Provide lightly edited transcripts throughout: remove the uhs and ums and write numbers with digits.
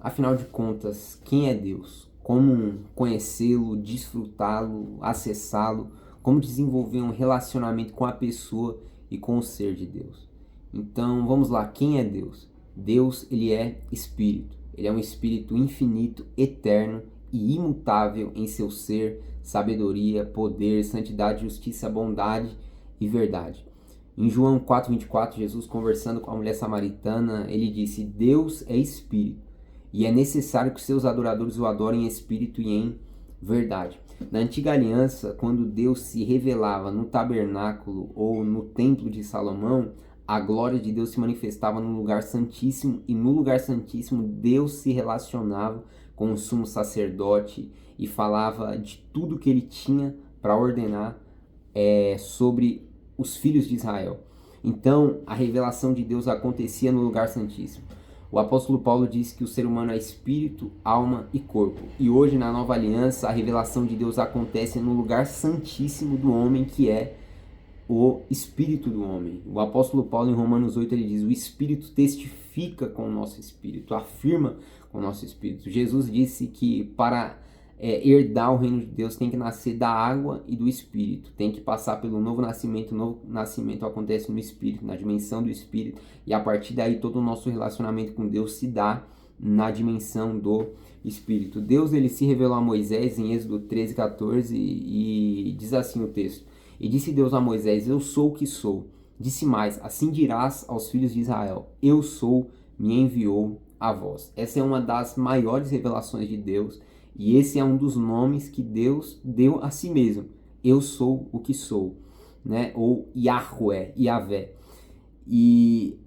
Afinal de contas, quem é Deus? Como conhecê-lo, desfrutá-lo, acessá-lo? Como desenvolver um relacionamento com a pessoa e com o ser de Deus? Então, vamos lá, quem é Deus? Deus, ele é espírito. Ele é um espírito infinito, eterno e imutável em seu ser, sabedoria, poder, santidade, justiça, bondade e verdade. Em João 4,24, Jesus conversando com a mulher samaritana, ele disse: Deus é espírito e é necessário que seus adoradores o adorem em espírito e em verdade. Na antiga aliança, quando Deus se revelava no tabernáculo ou no templo de Salomão, a glória de Deus se manifestava no lugar santíssimo, e no lugar santíssimo Deus se relacionava com o sumo sacerdote e falava de tudo que ele tinha para ordenar sobre os filhos de Israel. Então, a revelação de Deus acontecia no lugar santíssimo. O apóstolo Paulo diz que o ser humano é espírito, alma e corpo. E hoje, na nova aliança, a revelação de Deus acontece no lugar santíssimo do homem, que é o espírito do homem. O apóstolo Paulo, em Romanos 8, ele diz: o espírito testifica com o nosso espírito, afirma com o nosso espírito. Jesus disse que para herdar o reino de Deus tem que nascer da água e do espírito, tem que passar pelo novo nascimento. O novo nascimento acontece no espírito, na dimensão do espírito, e a partir daí todo o nosso relacionamento com Deus se dá na dimensão do espírito. Deus, ele se revelou a Moisés em Êxodo 13:14 e diz assim o texto: e disse Deus a Moisés: eu sou o que sou. Disse mais: assim dirás aos filhos de Israel: eu sou, me enviou a vós. Essa é uma das maiores revelações de Deus, e esse é um dos nomes que Deus deu a si mesmo. Eu sou o que sou, né? Ou Yahweh, Yahvé. E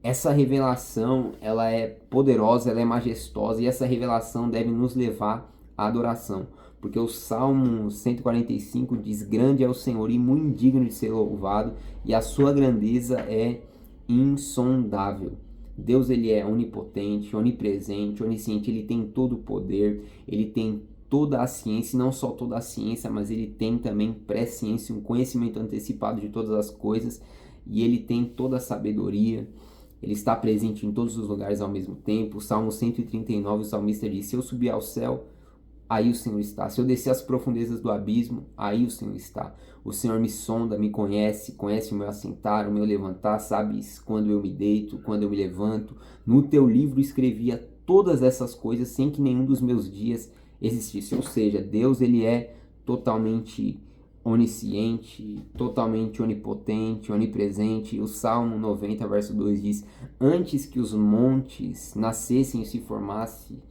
essa revelação, ela é poderosa, ela é majestosa, e essa revelação deve nos levar à adoração. Porque o Salmo 145 diz: grande é o Senhor e muito digno de ser louvado, e a sua grandeza é insondável. Deus, ele é onipotente, onipresente, onisciente, ele tem todo o poder, ele tem toda a ciência, e não só toda a ciência, mas ele tem também presciência, um conhecimento antecipado de todas as coisas, e ele tem toda a sabedoria. Ele está presente em todos os lugares ao mesmo tempo. O Salmo 139, o salmista diz: se eu subir ao céu, aí o Senhor está. Se eu descer às profundezas do abismo, aí o Senhor está. O Senhor me sonda, me conhece, conhece o meu assentar, o meu levantar, sabes quando eu me deito, quando eu me levanto. No teu livro escrevia todas essas coisas sem que nenhum dos meus dias existisse. Ou seja, Deus, ele é totalmente onisciente, totalmente onipotente, onipresente. O Salmo 90, verso 2 diz: antes que os montes nascessem e se formassem,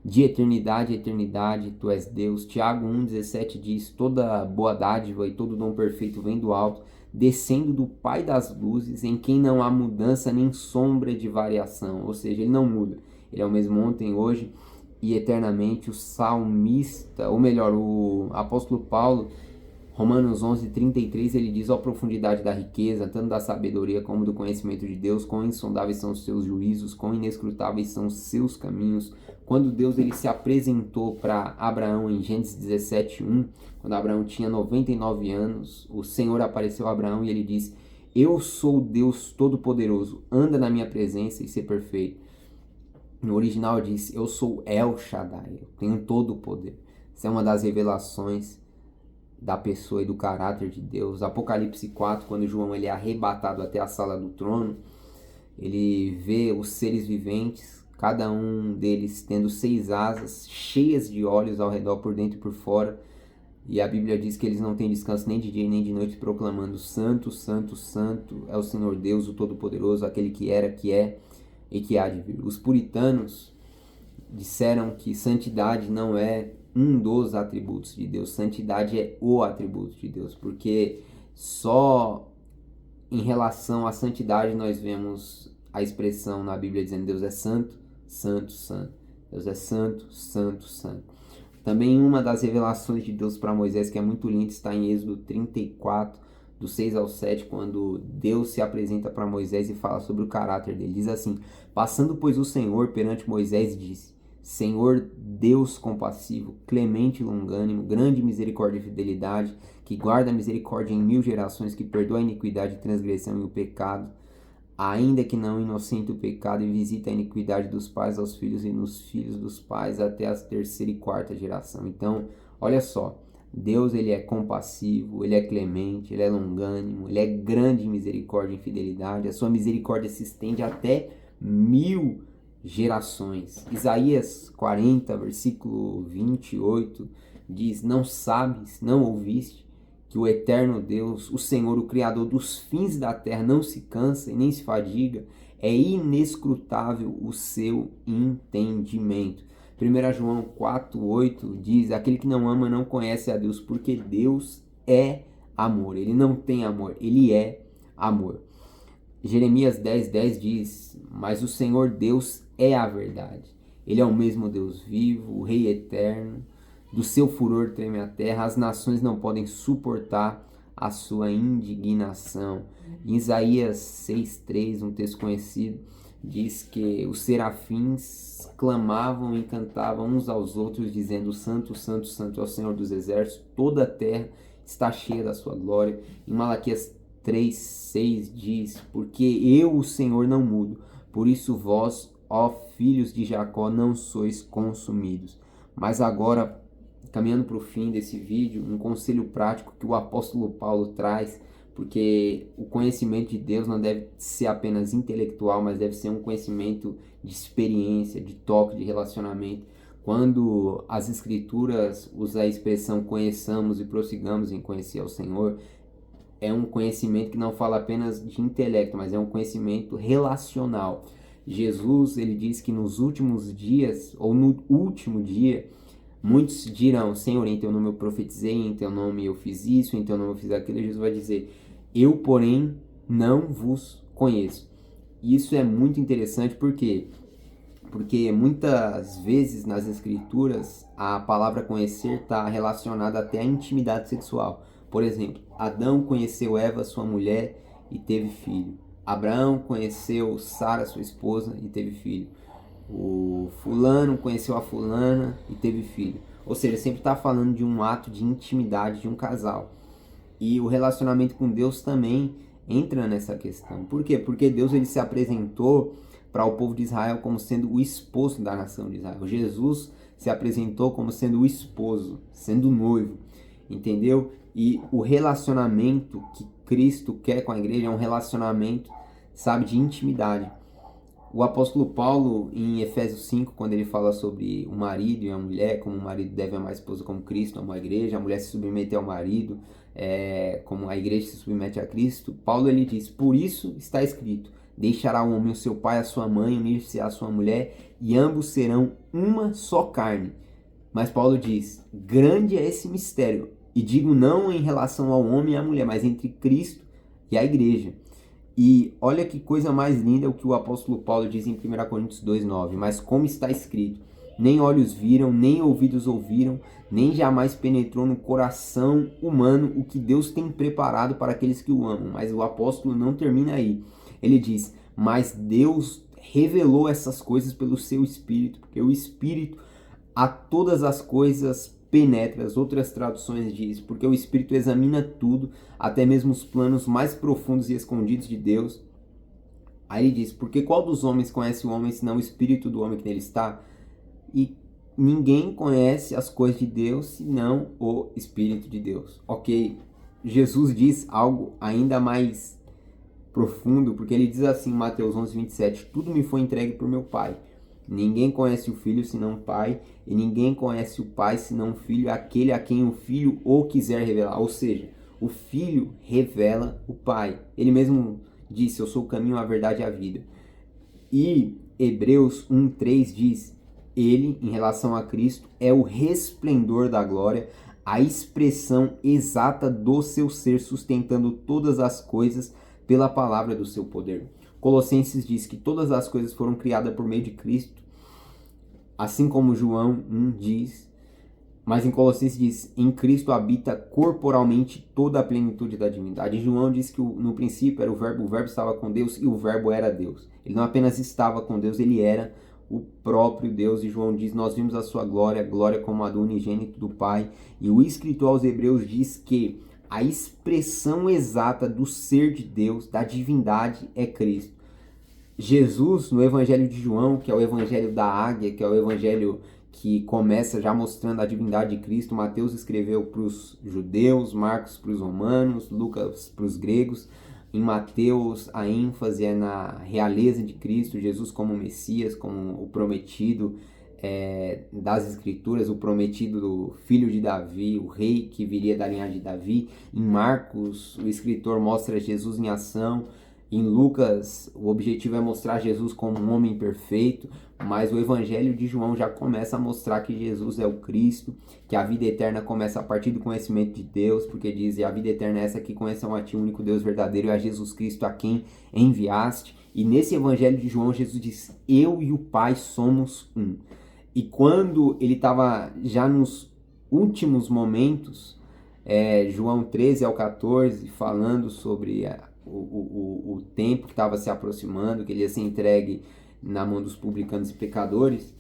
de eternidade a eternidade, tu és Deus. Tiago 1,17 diz: toda boa dádiva e todo dom perfeito vem do alto, descendo do Pai das luzes, em quem não há mudança nem sombra de variação. Ou seja, ele não muda. Ele é o mesmo ontem, hoje e eternamente. O salmista, ou melhor, o apóstolo Paulo, Romanos 11:33, ele diz: ó profundidade da riqueza, tanto da sabedoria como do conhecimento de Deus, quão insondáveis são os seus juízos, quão inescrutáveis são os seus caminhos. Quando Deus, ele se apresentou para Abraão em Gênesis 17:1, quando Abraão tinha 99 anos, o Senhor apareceu a Abraão e ele disse: eu sou Deus Todo-Poderoso, anda na minha presença e ser perfeito. No original diz: eu sou El Shaddai, eu tenho todo o poder. Essa é uma das revelações da pessoa e do caráter de Deus. Apocalipse 4, quando João, ele é arrebatado até a sala do trono, ele vê os seres viventes, cada um deles tendo 6 asas, cheias de olhos ao redor, por dentro e por fora, e a Bíblia diz que eles não têm descanso nem de dia nem de noite, proclamando: santo, santo, santo é o Senhor Deus, o Todo-Poderoso, aquele que era, que é e que há de vir. Os puritanos disseram que santidade não é um dos atributos de Deus, santidade é o atributo de Deus, porque só em relação à santidade nós vemos a expressão na Bíblia dizendo: Deus é santo, santo, santo. Deus é santo, santo, santo. Também uma das revelações de Deus para Moisés, que é muito linda, está em Êxodo 34, do 6 ao 7, quando Deus se apresenta para Moisés e fala sobre o caráter dele. Diz assim: passando, pois, o Senhor perante Moisés, disse: Senhor Deus compassivo, clemente e longânimo, grande misericórdia e fidelidade, que guarda a misericórdia em 1000 gerações, que perdoa a iniquidade, a transgressão e o pecado, ainda que não inocente o pecado, e visita a iniquidade dos pais aos filhos e nos filhos dos pais até a terceira e quarta geração. Então, olha só, Deus ele é compassivo, ele é clemente, ele é longânimo, ele é grande em misericórdia e fidelidade. A sua misericórdia se estende até 1000 gerações. Isaías 40, versículo 28 diz: não sabes, não ouviste, que o eterno Deus, o Senhor, o Criador dos fins da terra, não se cansa e nem se fadiga, é inescrutável o seu entendimento. 1 João 4,8 diz: aquele que não ama não conhece a Deus, porque Deus é amor. Ele não tem amor, ele é amor. Jeremias 10,10 diz: mas o Senhor Deus é a verdade. Ele é o mesmo Deus vivo, o Rei eterno. Do seu furor treme a terra, as nações não podem suportar a sua indignação. Em Isaías 6,3, um texto conhecido, diz que os serafins clamavam e cantavam uns aos outros, dizendo: Santo, Santo, Santo é o Senhor dos exércitos, toda a terra está cheia da sua glória. Em Malaquias 3,6 diz: porque eu, o Senhor, não mudo, por isso vós, ó filhos de Jacó, não sois consumidos. Mas agora, caminhando para o fim desse vídeo, um conselho prático que o apóstolo Paulo traz, porque o conhecimento de Deus não deve ser apenas intelectual, mas deve ser um conhecimento de experiência, de toque, de relacionamento. Quando as Escrituras usam a expressão conheçamos e prossigamos em conhecer ao Senhor, é um conhecimento que não fala apenas de intelecto, mas é um conhecimento relacional. Jesus, ele diz que nos últimos dias, ou no último dia, muitos dirão: Senhor, em teu nome eu profetizei, em teu nome eu fiz isso, em teu nome eu fiz aquilo. E Jesus vai dizer: eu, porém, não vos conheço. E isso é muito interessante, porque muitas vezes nas Escrituras a palavra conhecer está relacionada até à intimidade sexual. Por exemplo, Adão conheceu Eva, sua mulher, e teve filho. Abraão conheceu Sara, sua esposa, e teve filho. O fulano conheceu a fulana e teve filho. Ou seja, sempre está falando de um ato de intimidade de um casal. E o relacionamento com Deus também entra nessa questão. Por quê? Porque Deus ele se apresentou para o povo de Israel como sendo o esposo da nação de Israel. Jesus se apresentou como sendo o esposo, sendo o noivo, entendeu? E o relacionamento que Cristo quer com a igreja é um relacionamento, sabe, de intimidade. O apóstolo Paulo, em Efésios 5, quando ele fala sobre o marido e a mulher, como o marido deve amar a esposa como Cristo amou a igreja, a mulher se submete ao marido, como a igreja se submete a Cristo, Paulo ele diz: por isso está escrito, deixará o homem o seu pai, a sua mãe, unir-se à sua mulher, e ambos serão uma só carne. Mas Paulo diz: grande é esse mistério, e digo não em relação ao homem e à mulher, mas entre Cristo e a igreja. E olha que coisa mais linda o que o apóstolo Paulo diz em 1 Coríntios 2,9. Mas como está escrito: nem olhos viram, nem ouvidos ouviram, nem jamais penetrou no coração humano o que Deus tem preparado para aqueles que o amam. Mas o apóstolo não termina aí. Ele diz: mas Deus revelou essas coisas pelo seu Espírito, porque o Espírito a todas as coisas penetra. As outras traduções diz: porque o Espírito examina tudo, até mesmo os planos mais profundos e escondidos de Deus. Aí ele diz: porque qual dos homens conhece o homem, senão o Espírito do homem que nele está? E ninguém conhece as coisas de Deus, senão o Espírito de Deus. Ok, Jesus diz algo ainda mais profundo, porque ele diz assim em Mateus 11:27, tudo me foi entregue por meu Pai. Ninguém conhece o Filho senão o Pai, e ninguém conhece o Pai senão o Filho, aquele a quem o Filho o quiser revelar. Ou seja, o Filho revela o Pai. Ele mesmo disse: eu sou o caminho, a verdade e a vida. E Hebreus 1:3 diz: ele, em relação a Cristo, é o resplendor da glória, a expressão exata do seu ser, sustentando todas as coisas pela palavra do seu poder. Colossenses diz que todas as coisas foram criadas por meio de Cristo, assim como João 1 diz, mas em Colossenses diz: em Cristo habita corporalmente toda a plenitude da divindade. E João diz que no princípio era o verbo estava com Deus e o verbo era Deus. Ele não apenas estava com Deus, ele era o próprio Deus. E João diz: nós vimos a sua glória, glória como a do unigênito do Pai. E o escritor aos Hebreus diz que a expressão exata do ser de Deus, da divindade, é Cristo. Jesus, no Evangelho de João, que é o Evangelho da Águia, que é o Evangelho que começa já mostrando a divindade de Cristo, Mateus escreveu para os judeus, Marcos para os romanos, Lucas para os gregos. Em Mateus, a ênfase é na realeza de Cristo, Jesus como Messias, como o prometido das Escrituras, o prometido do filho de Davi, o rei que viria da linhagem de Davi. Em Marcos, o escritor mostra Jesus em ação. Em Lucas, o objetivo é mostrar Jesus como um homem perfeito, mas o Evangelho de João já começa a mostrar que Jesus é o Cristo, que a vida eterna começa a partir do conhecimento de Deus, porque diz, e a vida eterna é essa que conheçam a Ti, o único Deus verdadeiro, e a Jesus Cristo a quem enviaste. E nesse Evangelho de João, Jesus diz, eu e o Pai somos um. E quando ele estava já nos últimos momentos, João 13 ao 14, falando sobre o tempo que estava se aproximando, que ele ia ser entregue na mão dos publicanos e pecadores,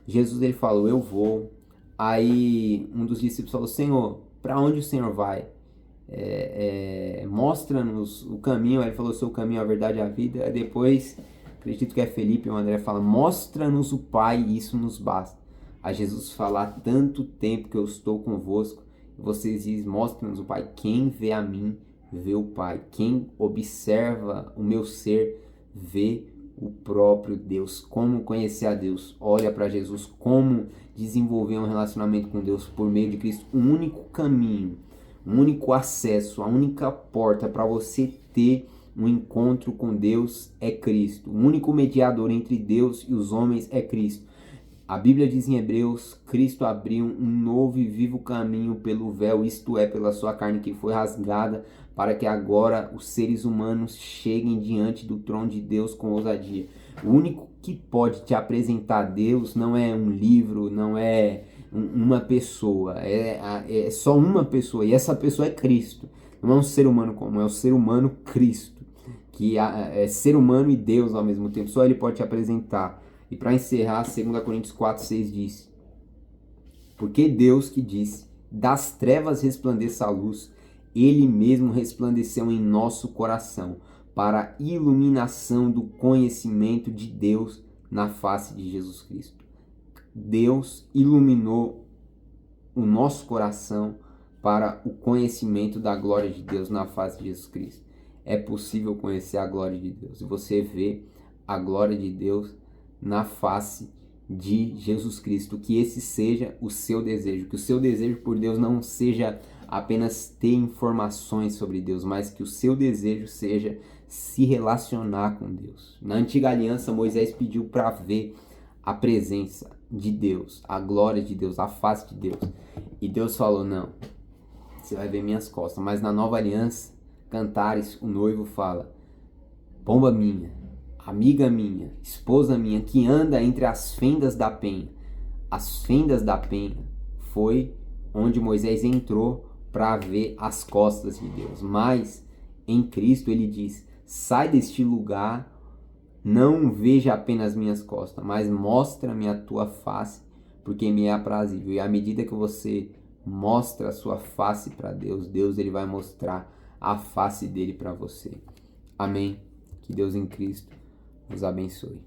Jesus ele falou, eu vou. Aí um dos discípulos falou, Senhor, para onde o Senhor vai? Mostra-nos o caminho. Aí ele falou, sou o caminho, a verdade e a vida. Aí depois, acredito que é Felipe ou André, fala, mostra-nos o Pai e isso nos basta. Aí Jesus fala, há tanto tempo que eu estou convosco, vocês dizem, mostra-nos o Pai. Quem vê a mim, vê o Pai. Quem observa o meu ser, vê o próprio Deus. Como conhecer a Deus? Olha para Jesus. Como desenvolver um relacionamento com Deus por meio de Cristo? O único caminho, o único acesso, a única porta para você ter um encontro com Deus é Cristo. O único mediador entre Deus e os homens é Cristo. A Bíblia diz em Hebreus, Cristo abriu um novo e vivo caminho pelo véu, isto é, pela sua carne que foi rasgada, para que agora os seres humanos cheguem diante do trono de Deus com ousadia. O único que pode te apresentar a Deus não é um livro, não é uma pessoa, é só uma pessoa, e essa pessoa é Cristo. Não é um ser humano comum, é o ser humano Cristo, que é ser humano e Deus ao mesmo tempo. Só ele pode te apresentar. E para encerrar, 2 Coríntios 4,6 diz, porque Deus que disse, das trevas resplandeça a luz, Ele mesmo resplandeceu em nosso coração, para a iluminação do conhecimento de Deus na face de Jesus Cristo. Deus iluminou o nosso coração para o conhecimento da glória de Deus na face de Jesus Cristo. É possível conhecer a glória de Deus. E você vê a glória de Deus na face de Jesus Cristo. Que esse seja o seu desejo. Que o seu desejo por Deus não seja apenas ter informações sobre Deus, mas que o seu desejo seja se relacionar com Deus. Na antiga aliança, Moisés pediu para ver a presença de Deus, a glória de Deus, a face de Deus. E Deus falou, não, você vai ver minhas costas. Mas na nova aliança, Cantares, o noivo fala, pomba minha, amiga minha, esposa minha, que anda entre as fendas da penha. As fendas da penha foi onde Moisés entrou para ver as costas de Deus. Mas em Cristo ele diz, sai deste lugar, não veja apenas minhas costas, mas mostra-me a tua face, porque me é aprazível. E à medida que você mostra a sua face para Deus, Deus ele vai mostrar a face dele para você. Amém? Que Deus em Cristo vos abençoe.